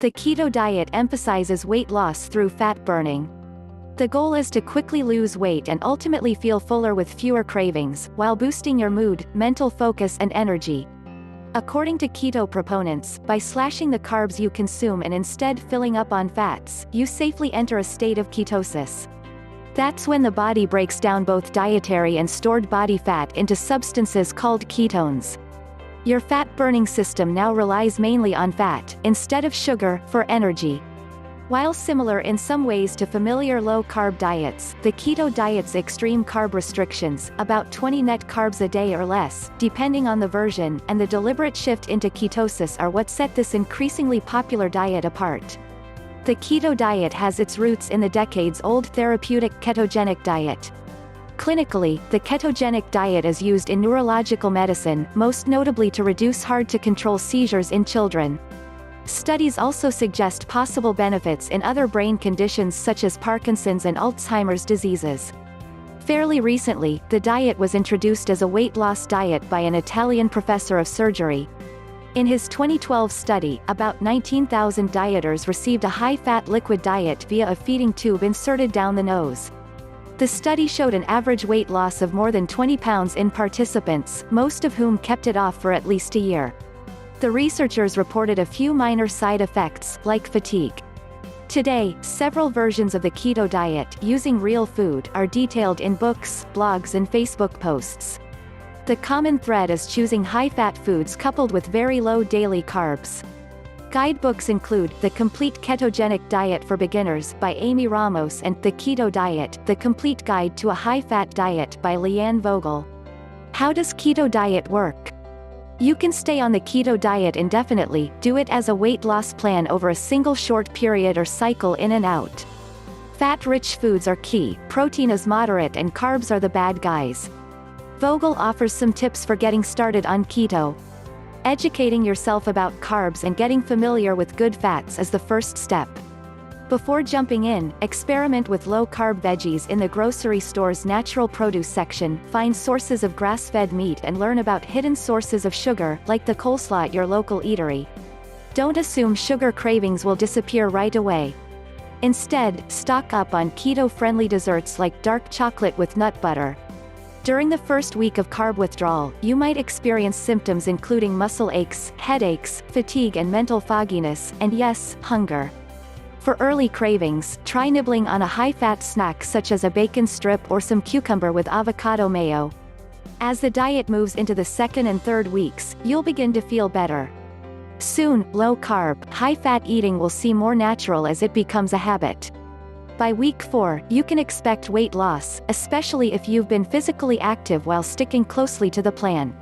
The keto diet emphasizes weight loss through fat burning. The goal is to quickly lose weight and ultimately feel fuller with fewer cravings, while boosting your mood, mental focus and energy. According to keto proponents, by slashing the carbs you consume and instead filling up on fats, you safely enter a state of ketosis. That's when the body breaks down both dietary and stored body fat into substances called ketones. Your fat-burning system now relies mainly on fat, instead of sugar, for energy. While similar in some ways to familiar low-carb diets, the keto diet's extreme carb restrictions, about 20 net carbs a day or less, depending on the version, and the deliberate shift into ketosis are what set this increasingly popular diet apart. The keto diet has its roots in the decades-old therapeutic ketogenic diet. Clinically, the ketogenic diet is used in neurological medicine, most notably to reduce hard-to-control seizures in children. Studies also suggest possible benefits in other brain conditions such as Parkinson's and Alzheimer's diseases. Fairly recently, the diet was introduced as a weight loss diet by an Italian professor of surgery. In his 2012 study, about 19,000 dieters received a high-fat liquid diet via a feeding tube inserted down the nose. The study showed an average weight loss of more than 20 pounds in participants, most of whom kept it off for at least a year. The researchers reported a few minor side effects, like fatigue. Today, several versions of the keto diet, using real food, are detailed in books, blogs and Facebook posts. The common thread is choosing high-fat foods coupled with very low daily carbs. Guidebooks include The Complete Ketogenic Diet for Beginners by Amy Ramos and The Keto Diet, The Complete Guide to a High-Fat Diet by Leanne Vogel. How does keto diet work? You can stay on the keto diet indefinitely, do it as a weight loss plan over a single short period or cycle in and out. Fat-rich foods are key, protein is moderate and carbs are the bad guys. Vogel offers some tips for getting started on keto. Educating yourself about carbs and getting familiar with good fats is the first step. Before jumping in, experiment with low-carb veggies in the grocery store's natural produce section, find sources of grass-fed meat and learn about hidden sources of sugar, like the coleslaw at your local eatery. Don't assume sugar cravings will disappear right away. Instead, stock up on keto-friendly desserts like dark chocolate with nut butter. During the first week of carb withdrawal, you might experience symptoms including muscle aches, headaches, fatigue and mental fogginess, and yes, hunger. For early cravings, try nibbling on a high-fat snack such as a bacon strip or some cucumber with avocado mayo. As the diet moves into the second and third weeks, you'll begin to feel better. Soon, low-carb, high-fat eating will seem more natural as it becomes a habit. By week 4, you can expect weight loss, especially if you've been physically active while sticking closely to the plan.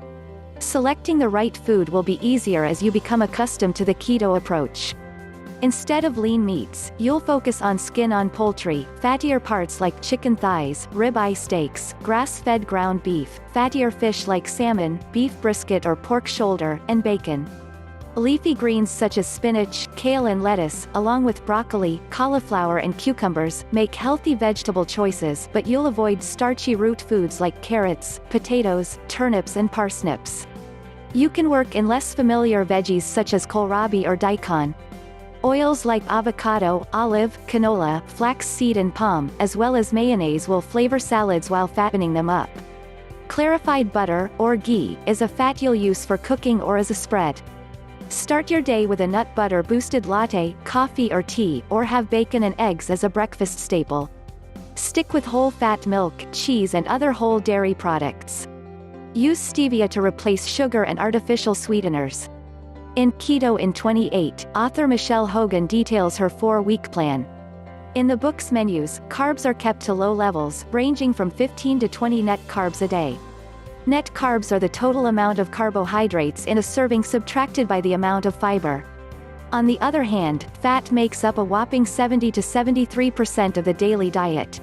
Selecting the right food will be easier as you become accustomed to the keto approach. Instead of lean meats, you'll focus on skin-on poultry, fattier parts like chicken thighs, rib-eye steaks, grass-fed ground beef, fattier fish like salmon, beef brisket or pork shoulder, and bacon. Leafy greens such as spinach, kale and lettuce, along with broccoli, cauliflower and cucumbers, make healthy vegetable choices, but you'll avoid starchy root foods like carrots, potatoes, turnips and parsnips. You can work in less familiar veggies such as kohlrabi or daikon. Oils like avocado, olive, canola, flaxseed and palm, as well as mayonnaise will flavor salads while fattening them up. Clarified butter, or ghee, is a fat you'll use for cooking or as a spread. Start your day with a nut butter-boosted latte, coffee or tea, or have bacon and eggs as a breakfast staple. Stick with whole-fat milk, cheese and other whole dairy products. Use stevia to replace sugar and artificial sweeteners. In Keto in 28, author Michelle Hogan details her 4-week plan. In the book's menus, carbs are kept to low levels, ranging from 15 to 20 net carbs a day. Net carbs are the total amount of carbohydrates in a serving subtracted by the amount of fiber. On the other hand, fat makes up a whopping 70 to 73% of the daily diet.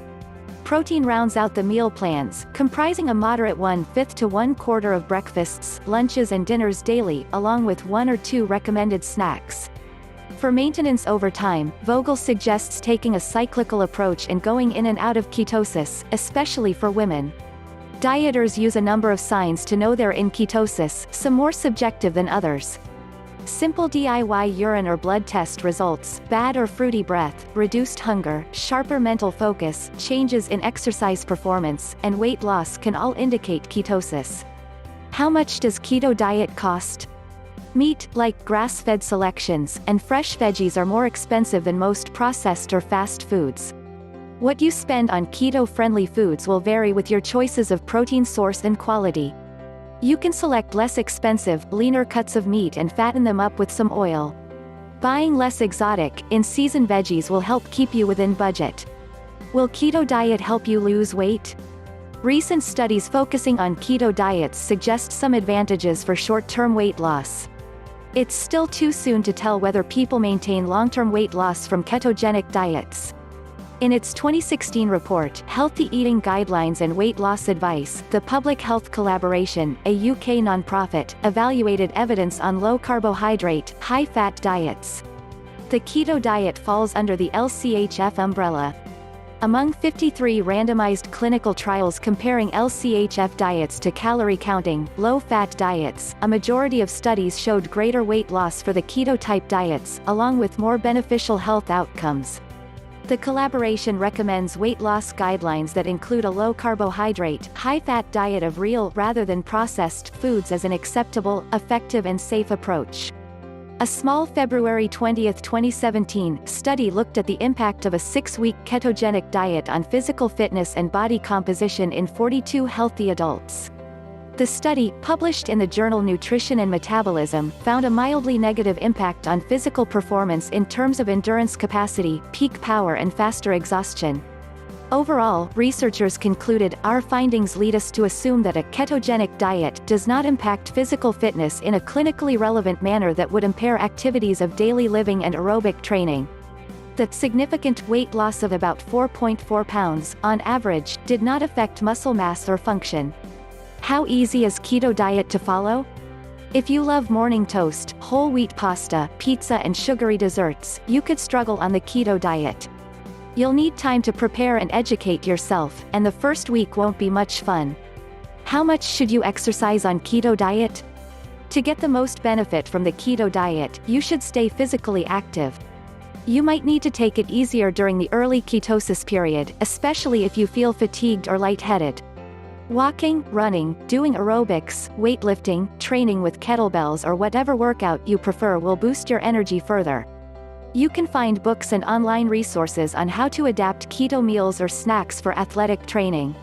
Protein rounds out the meal plans, comprising a moderate 1/5 to 1/4 of breakfasts, lunches and dinners daily, along with 1 or 2 recommended snacks. For maintenance over time, Vogel suggests taking a cyclical approach and going in and out of ketosis, especially for women. Dieters use a number of signs to know they're in ketosis, some more subjective than others. Simple DIY urine or blood test results: bad or fruity breath, reduced hunger, sharper mental focus, changes in exercise performance, and weight loss can all indicate ketosis. How much does keto diet cost? Meat, like grass-fed selections, and fresh veggies are more expensive than most processed or fast foods. What you spend on keto-friendly foods will vary with your choices of protein source and quality. You can select less expensive, leaner cuts of meat and fatten them up with some oil. Buying less exotic, in-season veggies will help keep you within budget. Will keto diet help you lose weight? Recent studies focusing on keto diets suggest some advantages for short-term weight loss. It's still too soon to tell whether people maintain long-term weight loss from ketogenic diets. In its 2016 report, Healthy Eating Guidelines and Weight Loss Advice, the Public Health Collaboration, a UK non-profit, evaluated evidence on low-carbohydrate, high-fat diets. The keto diet falls under the LCHF umbrella. Among 53 randomized clinical trials comparing LCHF diets to calorie-counting, low-fat diets, a majority of studies showed greater weight loss for the keto-type diets, along with more beneficial health outcomes. The collaboration recommends weight loss guidelines that include a low-carbohydrate, high-fat diet of real rather than processed foods as an acceptable, effective and safe approach. A small February 20, 2017, study looked at the impact of a 6-week ketogenic diet on physical fitness and body composition in 42 healthy adults. The study, published in the journal Nutrition and Metabolism, found a mildly negative impact on physical performance in terms of endurance capacity, peak power and faster exhaustion. Overall, researchers concluded, our findings lead us to assume that a ketogenic diet does not impact physical fitness in a clinically relevant manner that would impair activities of daily living and aerobic training. The significant weight loss of about 4.4 pounds, on average, did not affect muscle mass or function. How easy is keto diet to follow? If you love morning toast, whole wheat pasta, pizza and sugary desserts, you could struggle on the keto diet. You'll need time to prepare and educate yourself, and the first week won't be much fun. How much should you exercise on keto diet? To get the most benefit from the keto diet, you should stay physically active. You might need to take it easier during the early ketosis period, especially if you feel fatigued or lightheaded. Walking, running, doing aerobics, weightlifting, training with kettlebells or whatever workout you prefer will boost your energy further. You can find books and online resources on how to adapt keto meals or snacks for athletic training.